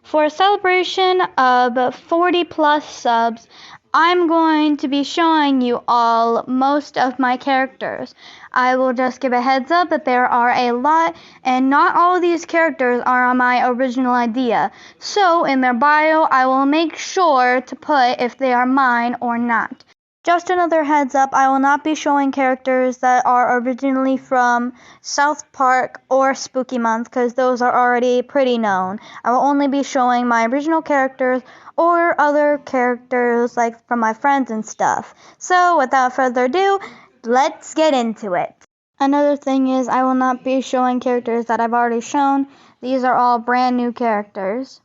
For a celebration of 40 plus subs, I'm going to be showing you all most of my characters. I will just give a heads up that there are a lot, and not all of these characters are on my original idea. So in their bio, I will make sure to put if they are mine or not. Just another heads up, I will not be showing characters that are originally from South Park or Spooky Month because those are already pretty known. I will only be showing my original characters or other characters like from my friends and stuff. So without further ado, let's get into it. Another thing is I will not be showing characters that I've already shown. These are all brand new characters.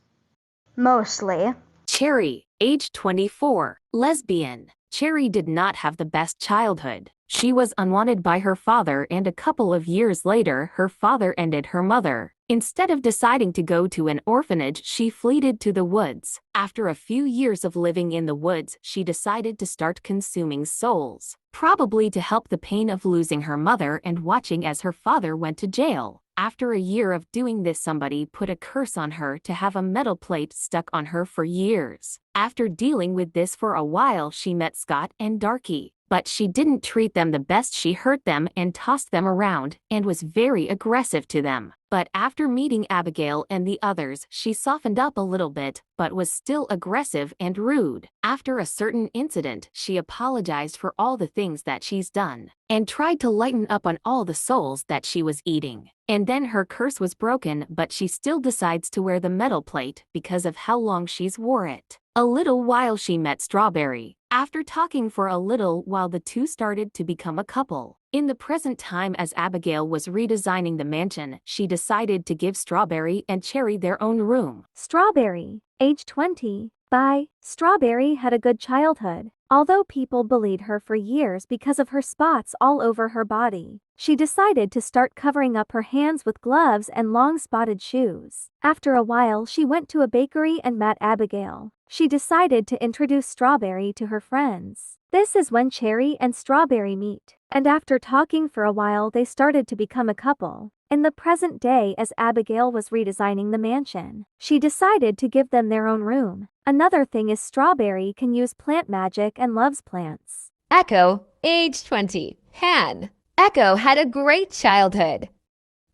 Mostly. Cherry, age 24, lesbian. Cherry did not have the best childhood. She was unwanted by her father, and a couple of years later her father ended her mother. Instead of deciding to go to an orphanage, she fled to the woods. After a few years of living in the woods, she decided to start consuming souls, probably to help the pain of losing her mother and watching as her father went to jail. After a year of doing this, somebody put a curse on her to have a metal plate stuck on her for years. After dealing with this for a while, she met Scott and Darky. But she didn't treat them the best. She hurt them and tossed them around and was very aggressive to them. But after meeting Abigail and the others, she softened up a little bit, but was still aggressive and rude. After a certain incident, she apologized for all the things that she's done and tried to lighten up on all the souls that she was eating. And then her curse was broken, but she still decides to wear the metal plate because of how long she's wore it. A little while she met Strawberry. After talking for a little while, the two started to become a couple. In the present time, as Abigail was redesigning the mansion, she decided to give Strawberry and Cherry their own room. Strawberry, age 20. Bye. Strawberry had a good childhood, although people bullied her for years because of her spots all over her body. She decided to start covering up her hands with gloves and long spotted shoes. After a while, she went to a bakery and met Abigail. She decided to introduce Strawberry to her friends. This is when Cherry and Strawberry meet, and after talking for a while they started to become a couple. In the present day, as Abigail was redesigning the mansion, she decided to give them their own room. Another thing is Strawberry can use plant magic and loves plants. Echo, age 20. Han. Echo had a great childhood.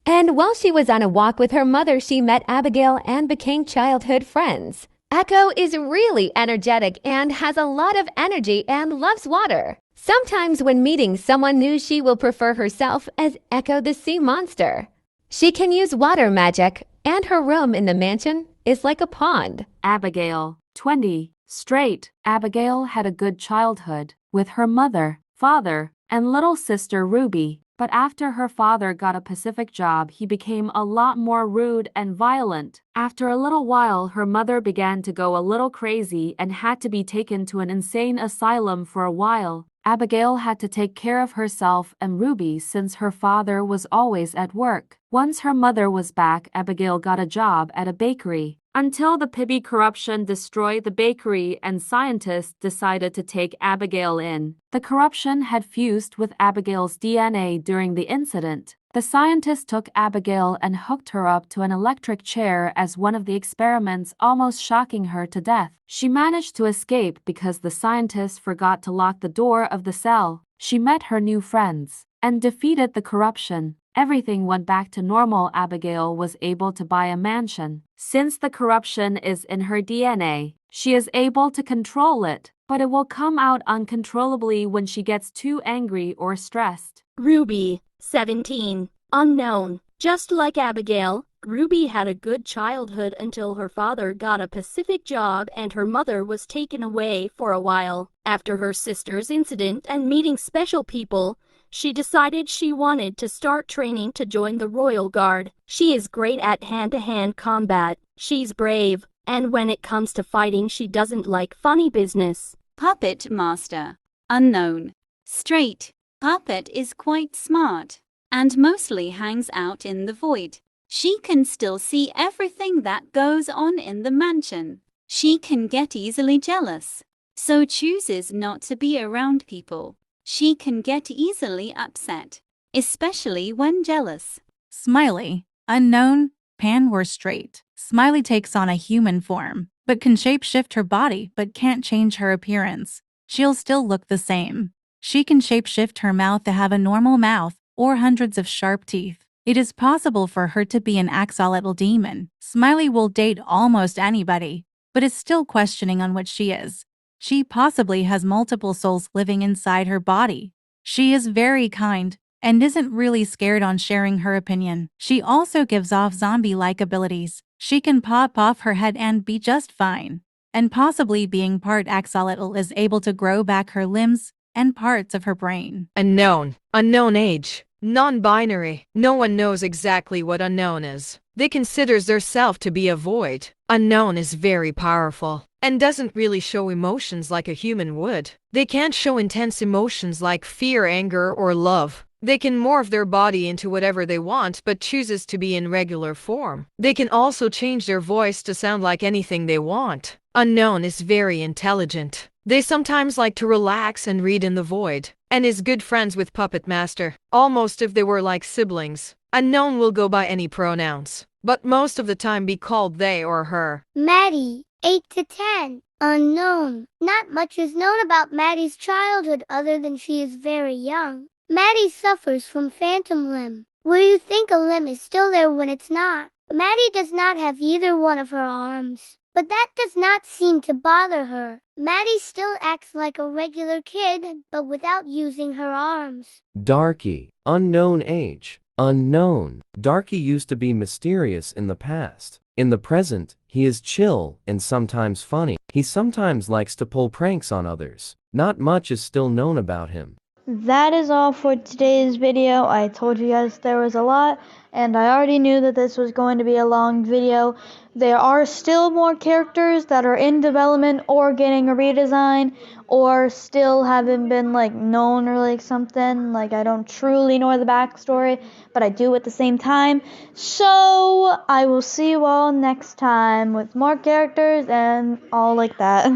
And while she was on a walk with her mother, she met Abigail and became childhood friends. Echo is really energetic and has a lot of energy and loves water. Sometimes when meeting someone new, she will prefer herself as Echo the Sea Monster. She can use water magic, and her room in the mansion is like a pond. Abigail, 20, straight. Abigail had a good childhood with her mother, father, and little sister Ruby. But after her father got a Pacific job, he became a lot more rude and violent. After a little while, her mother began to go a little crazy and had to be taken to an insane asylum for a while. Abigail had to take care of herself and Ruby since her father was always at work. Once her mother was back, Abigail got a job at a bakery. Until the Pibby corruption destroyed the bakery and scientists decided to take Abigail in. The corruption had fused with Abigail's DNA during the incident. The scientists took Abigail and hooked her up to an electric chair as one of the experiments, almost shocking her to death. She managed to escape because the scientists forgot to lock the door of the cell. She met her new friends and defeated the corruption. Everything went back to normal. Abigail was able to buy a mansion. Since the corruption is in her DNA, she is able to control it, but it will come out uncontrollably when she gets too angry or stressed. Ruby, 17, unknown. Just like Abigail, Ruby had a good childhood until her father got a Pacific job and her mother was taken away for a while. After her sister's incident and meeting special people, she decided she wanted to start training to join the Royal Guard. She is great at hand-to-hand combat. She's brave, and when it comes to fighting, she doesn't like funny business. Puppet Master, unknown. Straight. Puppet is quite smart and mostly hangs out in the void. She can still see everything that goes on in the mansion. She can get easily jealous, so chooses not to be around people. She can get easily upset, especially when jealous. Smiley, unknown, pan or straight. Smiley takes on a human form, but can shapeshift her body but can't change her appearance. She'll still look the same. She can shapeshift her mouth to have a normal mouth or hundreds of sharp teeth. It is possible for her to be an axolotl demon. Smiley will date almost anybody, but is still questioning on what she is. She possibly has multiple souls living inside her body. She is very kind and isn't really scared on sharing her opinion. She also gives off zombie-like abilities. She can pop off her head and be just fine. And possibly being part axolotl is able to grow back her limbs and parts of her brain. Unknown. Unknown age. Non-binary. No one knows exactly what unknown is. They considers theirself to be a void. Unknown is very powerful and doesn't really show emotions like a human would. They can't show intense emotions like fear, anger, or love. They can morph their body into whatever they want but chooses to be in regular form. They can also change their voice to sound like anything they want. Unknown is very intelligent. They sometimes like to relax and read in the void, and is good friends with Puppet Master, almost if they were like siblings. Unknown will go by any pronouns, but most of the time be called they or her. Maddie, 8 to 10. Unknown. Not much is known about Maddie's childhood other than she is very young. Maddie suffers from phantom limb, where you think a limb is still there when it's not. Maddie does not have either one of her arms, but that does not seem to bother her. Maddie still acts like a regular kid, but without using her arms. Darky. Unknown age. Unknown. Darky used to be mysterious in the past. In the present, he is chill and sometimes funny. He sometimes likes to pull pranks on others. Not much is still known about him. That is all for today's video. I told you guys there was a lot, and I already knew that this was going to be a long video. There are still more characters that are in development or getting a redesign or still haven't been known or something. I don't truly know the backstory, but I do at the same time. So I will see you all next time with more characters and all like that.